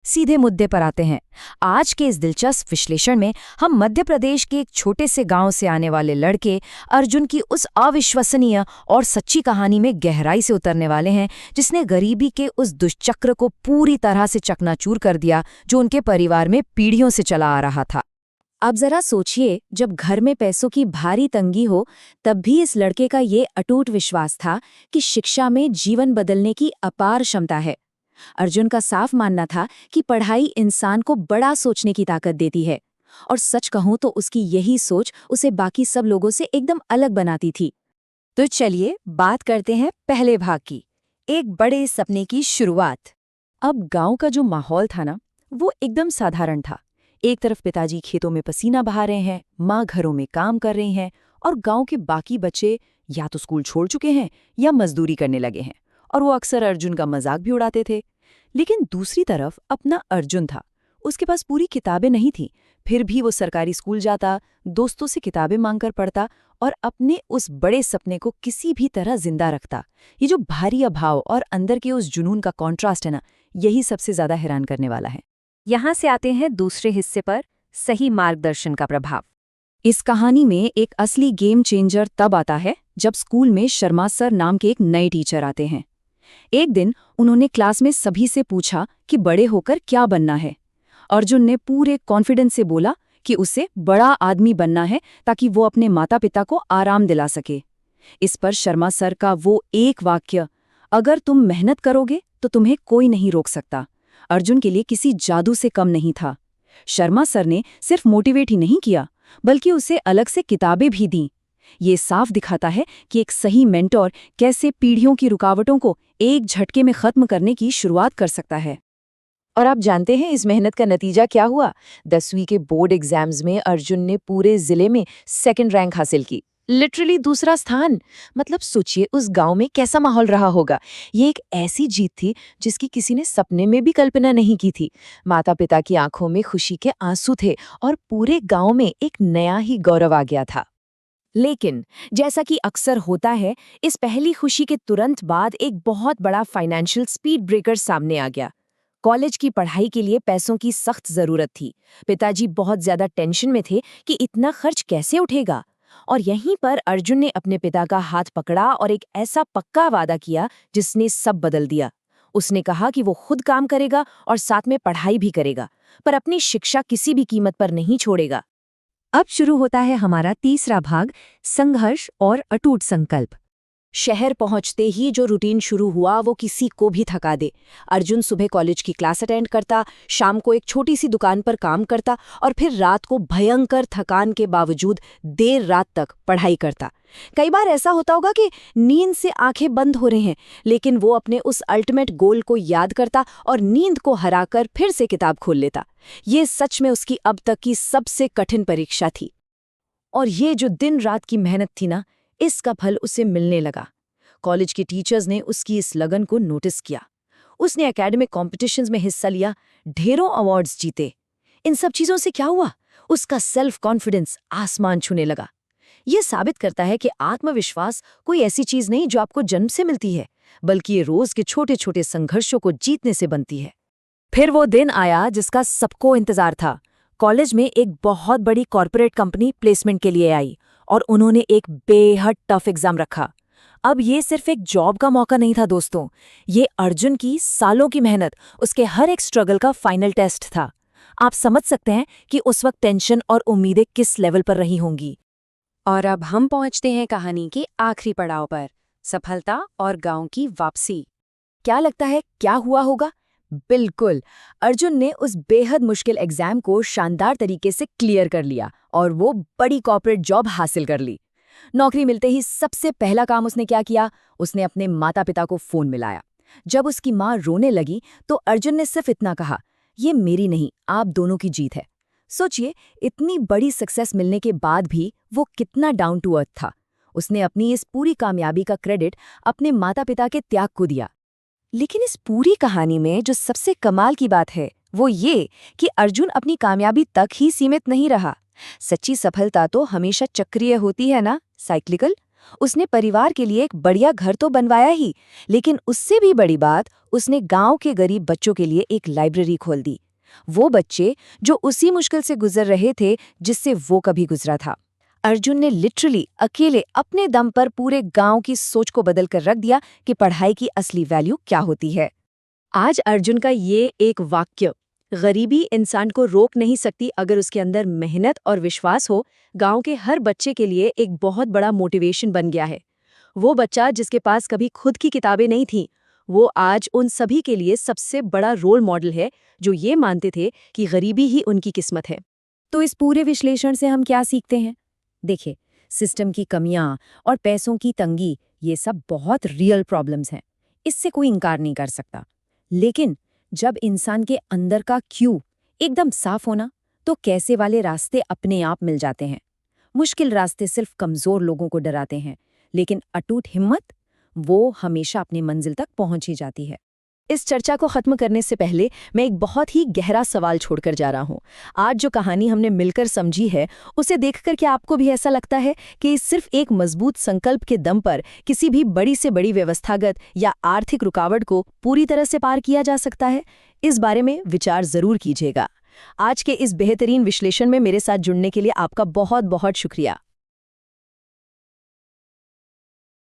सीधे मुद्दे पर आते हैं। आज के इस दिलचस्प विश्लेषण में हम मध्य प्रदेश के एक छोटे से गांव से आने वाले लड़के अर्जुन की उस अविश्वसनीय और सच्ची कहानी में गहराई से उतरने वाले हैं, जिसने गरीबी के उस दुष्चक्र को पूरी तरह से चकनाचूर कर दिया जो उनके परिवार में पीढ़ियों से चला आ रहा था। अब जरा सोचिए, जब घर में पैसों की भारी तंगी हो, तब भी इस लड़के का ये अटूट विश्वास था कि शिक्षा में जीवन बदलने की अपार क्षमता है। अर्जुन का साफ मानना था कि पढ़ाई इंसान को बड़ा सोचने की ताकत देती है, और सच कहूं तो उसकी यही सोच उसे बाकी सब लोगों से एकदम अलग बनाती थी। तो चलिए बात करते हैं पहले भाग की, एक बड़े सपने की शुरुआत। अब गांव का जो माहौल था ना, वो एकदम साधारण था। एक तरफ पिताजी खेतों में पसीना बहा रहे हैं, माँ घरों में काम कर रही हैं, और गांव के बाकी बच्चे या तो स्कूल छोड़ चुके हैं या मजदूरी करने लगे हैं, और वो अक्सर अर्जुन का मजाक भी उड़ाते थे। लेकिन दूसरी तरफ अपना अर्जुन था। उसके पास पूरी किताबें नहीं थीं, फिर भी वो सरकारी स्कूल जाता, दोस्तों से किताबें मांगकर पढ़ता और अपने उस बड़े सपने को किसी भी तरह जिंदा रखता। ये जो भारी अभाव और अंदर के उस जुनून का कॉन्ट्रास्ट है ना, यही सबसे ज्यादा हैरान करने वाला है। यहाँ से आते हैं दूसरे हिस्से पर, सही मार्गदर्शन का प्रभाव। इस कहानी में एक असली गेम चेंजर तब आता है जब स्कूल में शर्मा सर नाम के एक नए टीचर आते हैं। एक दिन उन्होंने क्लास में सभी से पूछा कि बड़े होकर क्या बनना है। अर्जुन ने पूरे कॉन्फिडेंस से बोला कि उसे बड़ा आदमी बनना है ताकि वो अपने माता पिता को आराम दिला सके। इस पर शर्मा सर का वो एक वाक्य, अगर तुम मेहनत करोगे तो तुम्हें कोई नहीं रोक सकता, अर्जुन के लिए किसी जादू से कम नहीं था। शर्मा सर ने सिर्फ मोटिवेट ही नहीं किया, बल्कि उसे अलग से किताबें भी दीं। ये साफ दिखाता है कि एक सही मेंटोर कैसे पीढ़ियों की रुकावटों को एक झटके में खत्म करने की शुरुआत कर सकता है। और आप जानते हैं इस मेहनत का नतीजा क्या हुआ? 10वीं के बोर्ड एग्जाम्स में अर्जुन ने पूरे जिले में सेकंड रैंक हासिल की, लिटरली दूसरा स्थान। मतलब सोचिए उस गांव में कैसा माहौल रहा होगा। ये एक ऐसी जीत थी जिसकी किसी ने सपने में भी कल्पना नहीं की थी। माता पिता की आंखों में खुशी के आंसू थे और पूरे गांव में एक नया ही गौरव आ गया था। लेकिन जैसा कि अक्सर होता है, इस पहली खुशी के तुरंत बाद एक बहुत बड़ा फाइनेंशियल स्पीड ब्रेकर सामने आ गया। कॉलेज की पढ़ाई के लिए पैसों की सख्त जरूरत थी। पिताजी बहुत ज्यादा टेंशन में थे कि इतना खर्च कैसे उठेगा। और यहीं पर अर्जुन ने अपने पिता का हाथ पकड़ा और एक ऐसा पक्का वादा किया जिसने सब बदल दिया। उसने कहा कि वो खुद काम करेगा और साथ में पढ़ाई भी करेगा, पर अपनी शिक्षा किसी भी कीमत पर नहीं छोड़ेगा। अब शुरू होता है हमारा तीसरा भाग, संघर्ष और अटूट संकल्प। शहर पहुंचते ही जो रूटीन शुरू हुआ वो किसी को भी थका दे। अर्जुन सुबह कॉलेज की क्लास अटेंड करता, शाम को एक छोटी सी दुकान पर काम करता और फिर रात को भयंकर थकान के बावजूद देर रात तक पढ़ाई करता। कई बार ऐसा होता होगा कि नींद से आंखें बंद हो रही हैं, लेकिन वो अपने उस अल्टीमेट गोल को याद करता और नींद को हराकर फिर से किताब खोल लेता। ये सच में उसकी अब तक की सबसे कठिन परीक्षा थी। और ये जो दिन रात की मेहनत थी ना, इसका फल उसे मिलने लगा। कॉलेज के टीचर्स ने उसकी इस लगन को नोटिस किया। उसने एकेडमिक कॉम्पिटिशन्स में हिस्सा लिया, ढेरों अवार्ड्स जीते। इन सब चीजों से क्या हुआ? उसका सेल्फ कॉन्फिडेंस आसमान छूने लगा। ये साबित करता है कि आत्मविश्वास कोई ऐसी चीज नहीं जो आपको जन्म से मिलती है, बल्कि ये रोज के छोटे छोटे संघर्षों को जीतने से बनती है। फिर वो दिन आया जिसका सबको इंतजार था। कॉलेज में एक बहुत बड़ी कॉर्पोरेट कंपनी प्लेसमेंट के लिए आई और उन्होंने एक बेहद टफ एग्जाम रखा। अब ये सिर्फ एक जॉब का मौका नहीं था दोस्तों, ये अर्जुन की सालों की मेहनत, उसके हर एक स्ट्रगल का फाइनल टेस्ट था। आप समझ सकते हैं कि उस वक्त टेंशन और उम्मीदें किस लेवल पर रही होंगी। और अब हम पहुंचते हैं कहानी के आखिरी पड़ाव पर, सफलता और गांव की वापसी। क्या लगता है क्या हुआ होगा? बिल्कुल, अर्जुन ने उस बेहद मुश्किल एग्जाम को शानदार तरीके से क्लियर कर लिया और वो बड़ी कॉर्पोरेट जॉब हासिल कर ली। नौकरी मिलते ही सबसे पहला काम उसने क्या किया? उसने अपने माता पिता को फोन मिलाया। जब उसकी माँ रोने लगी तो अर्जुन ने सिर्फ इतना कहा, ये मेरी नहीं, आप दोनों की जीत है। सोचिए, इतनी बड़ी सक्सेस मिलने के बाद भी वो कितना डाउन टू अर्थ था। उसने अपनी इस पूरी कामयाबी का क्रेडिट अपने माता पिता के त्याग को दिया। लेकिन इस पूरी कहानी में जो सबसे कमाल की बात है वो ये कि अर्जुन अपनी कामयाबी तक ही सीमित नहीं रहा। सच्ची सफलता तो हमेशा चक्रीय होती है ना, साइक्लिकल। उसने परिवार के लिए एक बढ़िया घर तो बनवाया ही, लेकिन उससे भी बड़ी बात, उसने गांव के गरीब बच्चों के लिए एक लाइब्रेरी खोल दी। वो बच्चे जो उसी मुश्किल से गुजर रहे थे जिससे वो कभी गुजरा था। अर्जुन ने लिटरली अकेले अपने दम पर पूरे गांव की सोच को बदल कर रख दिया कि पढ़ाई की असली वैल्यू क्या होती है। आज अर्जुन का ये एक वाक्य, गरीबी इंसान को रोक नहीं सकती अगर उसके अंदर मेहनत और विश्वास हो, गांव के हर बच्चे के लिए एक बहुत बड़ा मोटिवेशन बन गया है। वो बच्चा जिसके पास कभी खुद की किताबें नहीं थीं, वो आज उन सभी के लिए सबसे बड़ा रोल मॉडल है जो ये मानते थे कि गरीबी ही उनकी किस्मत है। तो इस पूरे विश्लेषण से हम क्या सीखते हैं? देखिए, सिस्टम की कमियां और पैसों की तंगी, ये सब बहुत रियल प्रॉब्लम्स हैं, इससे कोई इनकार नहीं कर सकता। लेकिन जब इंसान के अंदर का क्यों एकदम साफ होना, तो कैसे वाले रास्ते अपने आप मिल जाते हैं। मुश्किल रास्ते सिर्फ कमजोर लोगों को डराते हैं, लेकिन अटूट हिम्मत, वो हमेशा अपनी मंजिल तक पहुंच ही जाती है। इस चर्चा को खत्म करने से पहले मैं एक बहुत ही गहरा सवाल छोड़कर जा रहा हूं। आज जो कहानी हमने मिलकर समझी है, उसे देखकर क्या आपको भी ऐसा लगता है कि सिर्फ एक मजबूत संकल्प के दम पर किसी भी बड़ी से बड़ी व्यवस्थागत या आर्थिक रुकावट को पूरी तरह से पार किया जा सकता है? इस बारे में विचार जरूर कीजिएगा। आज के इस बेहतरीन विश्लेषण में मेरे साथ जुड़ने के लिए आपका बहुत बहुत शुक्रिया।